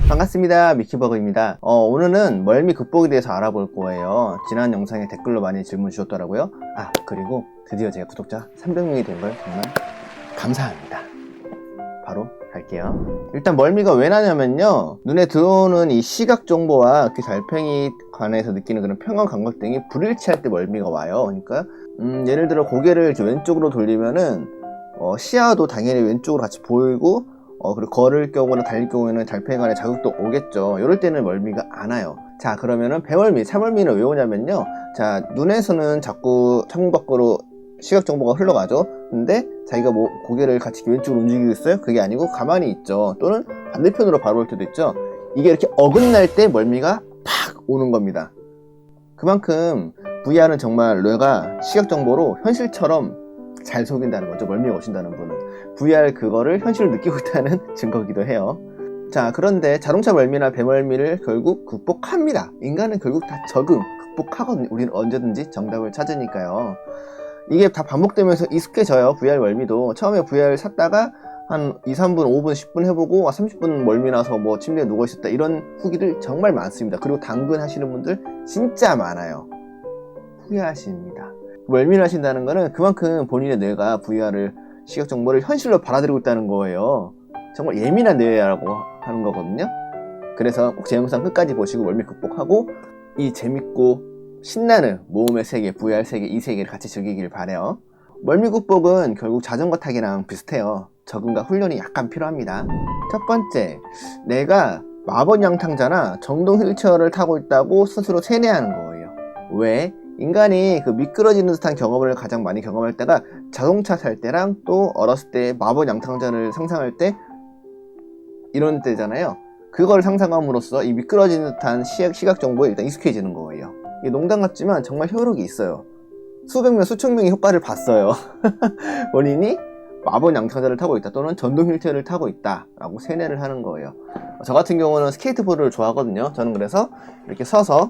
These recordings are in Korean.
반갑습니다. 미키버그입니다. 오늘은 멀미 극복에 대해서 알아볼 거예요. 지난 영상에 댓글로 많이 질문 주셨더라고요. 그리고 드디어 제가 구독자 300명이 된 걸 정말 감사합니다. 바로 갈게요. 일단 멀미가 왜 나냐면요, 눈에 들어오는 이 시각 정보와 그 달팽이 관해서 느끼는 그런 평형 감각 등이 불일치할 때 멀미가 와요. 그러니까 예를 들어 고개를 이렇게 왼쪽으로 돌리면은 시야도 당연히 왼쪽으로 같이 보이고, 그리고 걸을 경우나 달릴 경우에는 달팽이 관에 자극도 오겠죠. 이럴 때는 멀미가 안 와요. 자, 그러면은 배멀미, 차멀미는 왜 오냐면요, 자, 눈에서는 자꾸 창문 밖으로 시각 정보가 흘러가죠. 근데 자기가 뭐 고개를 같이 왼쪽으로 움직이고 있어요? 그게 아니고 가만히 있죠. 또는 반대편으로 바로 올 때도 있죠. 이게 이렇게 어긋날 때 멀미가 팍 오는 겁니다. 그만큼 VR은 정말 뇌가 시각 정보로 현실처럼 잘 속인다는 거죠. 멀미가 오신다는 분은 VR 그거를 현실로 느끼고 있다는 증거기도 해요. 자, 그런데 자동차 멀미나 배멀미를 결국 극복합니다. 인간은 결국 다 적응, 극복하거든요. 우리는 언제든지 정답을 찾으니까요. 이게 다 반복되면서 익숙해져요. VR 멀미도 처음에 VR 샀다가 한 2, 3분, 5분, 10분 해보고 30분 멀미 나서 뭐 침대에 누워있었다, 이런 후기들 정말 많습니다. 그리고 당근 하시는 분들 진짜 많아요. 후회하십니다. 멀미를 하신다는 거는 그만큼 본인의 뇌가 VR을, 시각 정보를 현실로 받아들이고 있다는 거예요. 정말 예민한 뇌라고 하는 거거든요. 그래서 꼭 제 영상 끝까지 보시고 멀미 극복하고 이 재밌고 신나는 모험의 세계, VR 세계, 이 세계를 같이 즐기길 바래요. 멀미 극복은 결국 자전거 타기랑 비슷해요. 적응과 훈련이 약간 필요합니다. 첫 번째, 내가 마법 양탕자나 전동 휠체어를 타고 있다고 스스로 세뇌하는 거예요. 왜? 인간이 그 미끄러지는 듯한 경험을 가장 많이 경험할 때가 자동차 탈 때랑 또 어렸을 때 마법 양탕자를 상상할 때, 이런 때잖아요. 그걸 상상함으로써 이 미끄러지는 듯한 시각 정보에 일단 익숙해지는 거예요. 이게 농담 같지만 정말 효력이 있어요. 수백 명, 수천 명의 효과를 봤어요. 본인이 마법 양탕자를 타고 있다, 또는 전동 휠체어를 타고 있다 라고 세뇌를 하는 거예요. 저 같은 경우는 스케이트보드를 좋아하거든요. 저는 그래서 이렇게 서서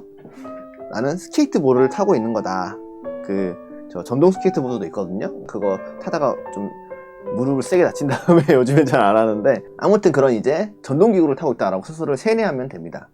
나는 스케이트보드를 타고 있는 거다. 저 전동 스케이트보드도 있거든요. 그거 타다가 좀 무릎을 세게 다친 다음에 요즘엔 잘 안 하는데, 아무튼 그런 이제 전동기구를 타고 있다라고 스스로를 세뇌하면 됩니다.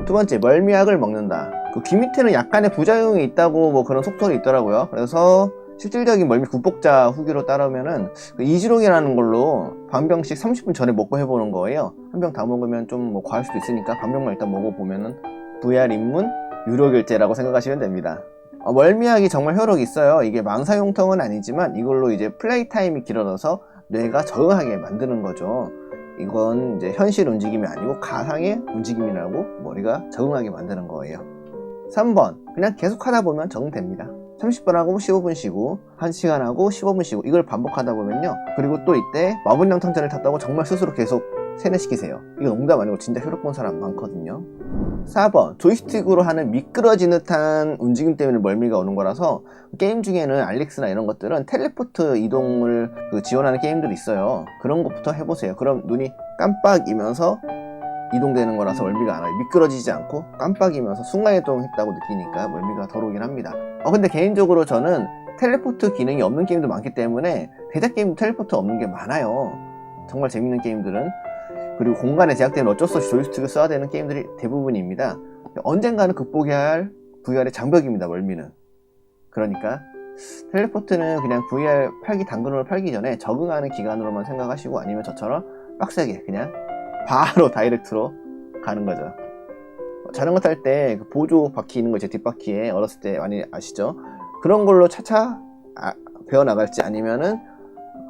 두 번째, 멀미약을 먹는다. 그 귀 밑에는 약간의 부작용이 있다고 뭐 그런 속설이 있더라고요. 그래서 실질적인 멀미 극복자 후기로 따르면은 그 이지롱이라는 걸로 반병씩 30분 전에 먹고 해보는 거예요. 한 병 다 먹으면 좀 뭐 과할 수도 있으니까 반병만 일단 먹어보면은 VR 입문 유료결제라고 생각하시면 됩니다. 멀미약이 정말 효력이 있어요. 이게 망사용통은 아니지만 이걸로 이제 플레이 타임이 길어져서 뇌가 적응하게 만드는 거죠. 이건 이제 현실 움직임이 아니고 가상의 움직임이라고 머리가 적응하게 만드는 거예요. 3번, 그냥 계속 하다 보면 적응됩니다. 30분 하고 15분 쉬고 1시간 하고 15분 쉬고 이걸 반복하다 보면요, 그리고 또 이때 마법 양탕자를 탔다고 정말 스스로 계속 세뇌시키세요. 이거 농담 아니고 진짜 효력 본 사람 많거든요. 4번, 조이스틱으로 하는 미끄러지는 듯한 움직임 때문에 멀미가 오는 거라서, 게임 중에는 알릭스나 이런 것들은 텔레포트 이동을 지원하는 게임들이 있어요. 그런 것부터 해보세요. 그럼 눈이 깜빡이면서 이동되는 거라서 멀미가 안 와요. 미끄러지지 않고 깜빡이면서 순간이동했다고 느끼니까 멀미가 덜 오긴 합니다. 근데 개인적으로 저는 텔레포트 기능이 없는 게임도 많기 때문에 대작 게임도 텔레포트 없는 게 많아요. 정말 재밌는 게임들은. 그리고 공간에 제약되면 어쩔 수 없이 조이스틱을 써야 되는 게임들이 대부분입니다. 언젠가는 극복해야 할 VR의 장벽입니다, 멀미는. 그러니까 텔레포트는 그냥 VR 당근으로 팔기 전에 적응하는 기간으로만 생각하시고, 아니면 저처럼 빡세게 그냥 바로 다이렉트로 가는 거죠. 자전거 탈 때 보조 바퀴 있는 거, 제 뒷바퀴에 어렸을 때 많이 아시죠? 그런 걸로 차차 배워나갈지, 아니면은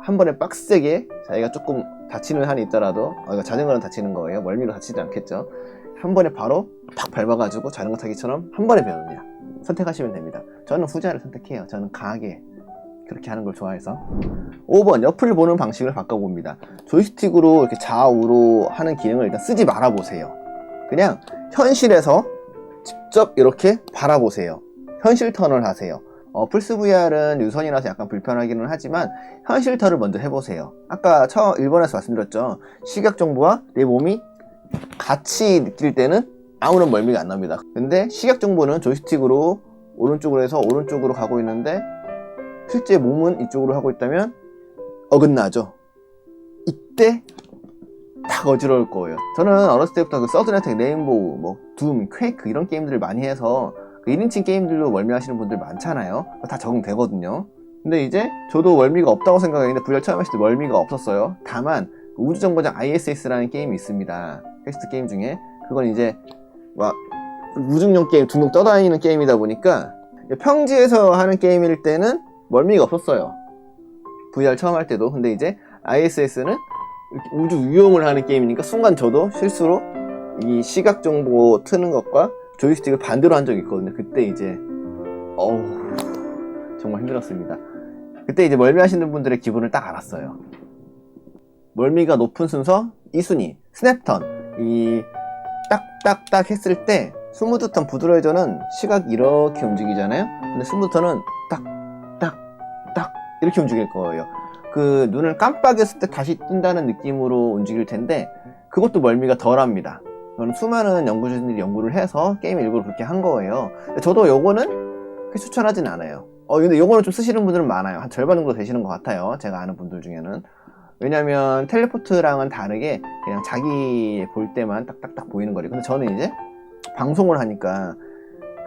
한 번에 빡세게 자기가 조금 다치는 한이 있더라도, 자전거는 다치는 거예요. 멀미로 다치지 않겠죠. 한 번에 바로 팍 밟아가지고 자전거 타기처럼 한 번에 배우느냐, 선택하시면 됩니다. 저는 후자를 선택해요. 저는 강하게 그렇게 하는 걸 좋아해서. 5번, 옆을 보는 방식을 바꿔봅니다. 조이스틱으로 이렇게 좌우로 하는 기능을 일단 쓰지 말아보세요. 그냥 현실에서 직접 이렇게 바라보세요. 현실 턴을 하세요. 플스 VR은 유선이라서 약간 불편하기는 하지만 현실 턴을 먼저 해보세요. 아까 1번에서 말씀드렸죠. 시각 정보와 내 몸이 같이 느낄 때는 아무런 멀미가 안 납니다. 근데 시각 정보는 조이스틱으로 오른쪽으로 해서 오른쪽으로 가고 있는데 실제 몸은 이쪽으로 하고 있다면 어긋나죠. 이때 딱 어지러울 거예요. 저는 어렸을 때부터 그 서든어택, 레인보우, 뭐 둠, 퀘이크 이런 게임들을 많이 해서 그 1인칭 게임들로 멀미하시는 분들 많잖아요. 다 적응되거든요. 근데 이제 저도 멀미가 없다고 생각했는데 VR 처음 했을 때 멀미가 없었어요. 다만 우주정거장 ISS라는 게임이 있습니다. 퀘스트 게임 중에. 그건 이제 막 우중용 게임 둥둥 떠다니는 게임이다 보니까 평지에서 하는 게임일 때는 멀미가 없었어요. VR 처음 할 때도. 근데 이제 ISS는 우주 위험을 하는 게임이니까 순간 저도 실수로 이 시각 정보 트는 것과 조이스틱을 반대로 한 적이 있거든요. 그때 이제 어우 정말 힘들었습니다. 그때 이제 멀미 하시는 분들의 기분을 딱 알았어요. 멀미가 높은 순서 2순위 스냅턴. 이 딱딱딱 했을 때 스무드턴 부드러워져는 시각 이렇게 움직이잖아요. 근데 스무드턴은 딱딱딱 이렇게 움직일 거예요. 그 눈을 깜빡였을 때 다시 뜬다는 느낌으로 움직일 텐데 그것도 멀미가 덜합니다. 저는 수많은 연구진들이 연구를 해서 게임 일부러 그렇게 한 거예요. 저도 요거는 그렇게 추천하진 않아요. 근데 요거는 좀 쓰시는 분들은 많아요. 한 절반 정도 되시는 것 같아요. 제가 아는 분들 중에는. 왜냐면 텔레포트랑은 다르게 그냥 자기 볼 때만 딱딱딱 보이는 거리. 근데 저는 이제 방송을 하니까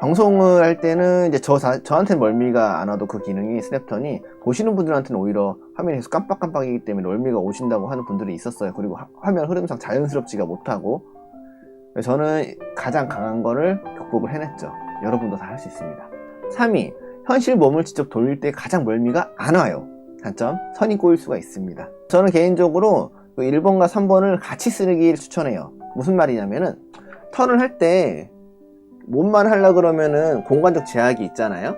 방송을 할 때는 이제 저한테는 멀미가 안 와도 그 기능이 스냅턴이 보시는 분들한테는 오히려 화면이 계속 깜빡깜빡이기 때문에 멀미가 오신다고 하는 분들이 있었어요. 그리고 화면 흐름상 자연스럽지가 못하고. 저는 가장 강한 거를 극복을 해냈죠. 여러분도 다 할 수 있습니다. 3위 현실 몸을 직접 돌릴 때 가장 멀미가 안 와요. 단점 선이 꼬일 수가 있습니다. 저는 개인적으로 1번과 3번을 같이 쓰기를 추천해요. 무슨 말이냐면은 턴을 할 때 몸만 하려 그러면은 공간적 제약이 있잖아요.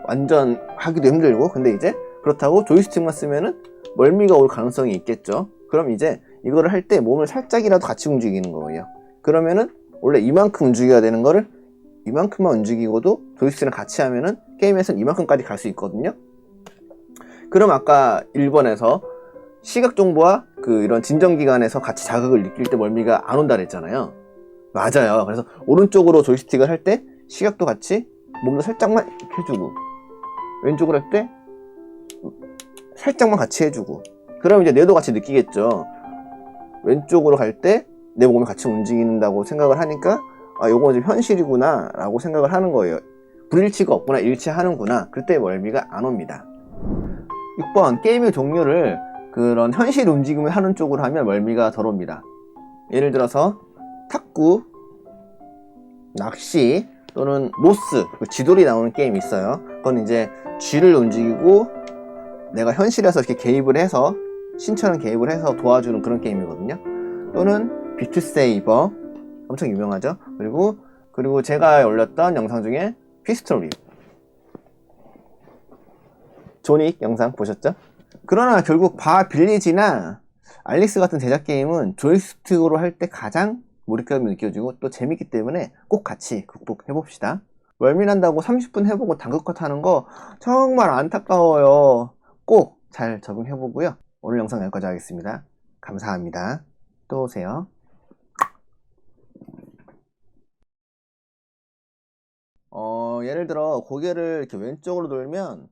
완전 하기도 힘들고. 근데 이제 그렇다고 조이스틱만 쓰면은 멀미가 올 가능성이 있겠죠. 그럼 이제 이거를 할 때 몸을 살짝이라도 같이 움직이는 거예요. 그러면은 원래 이만큼 움직여야 되는 거를 이만큼만 움직이고도 조이스틱이랑 같이 하면은 게임에서는 이만큼까지 갈 수 있거든요. 그럼 아까 1번에서 시각 정보와 이런 진정기관에서 같이 자극을 느낄 때 멀미가 안 온다 그랬잖아요. 맞아요. 그래서 오른쪽으로 조이스틱을 할 때 시각도 같이 몸도 살짝만 이렇게 해주고 왼쪽으로 할 때 살짝만 같이 해주고 그럼 이제 뇌도 같이 느끼겠죠. 왼쪽으로 갈 때 내 몸이 같이 움직인다고 생각을 하니까 요거 지금 현실이구나 라고 생각을 하는 거예요. 불일치가 없구나, 일치하는구나. 그때 멀미가 안 옵니다. 6번 게임의 종류를 그런 현실 움직임을 하는 쪽으로 하면 멀미가 덜 옵니다. 예를 들어서 탁구, 낚시 또는 로스, 쥐돌이 나오는 게임이 있어요. 그건 이제 쥐를 움직이고 내가 현실에서 이렇게 개입을 해서 신처럼 개입을 해서 도와주는 그런 게임이거든요. 또는 비트세이버 엄청 유명하죠. 그리고 제가 올렸던 영상 중에 피스톨 조닉 영상 보셨죠? 그러나 결국 바 빌리지나 알릭스 같은 제작 게임은 조이스틱으로 할 때 가장 몰입감이 느껴지고 또 재밌기 때문에 꼭 같이 극복해봅시다. 멀미난다고 30분 해보고 당근컷 하는 거 정말 안타까워요. 꼭 잘 적응해보고요. 오늘 영상 여기까지 하겠습니다. 감사합니다. 또 오세요. 예를 들어 고개를 이렇게 왼쪽으로 돌면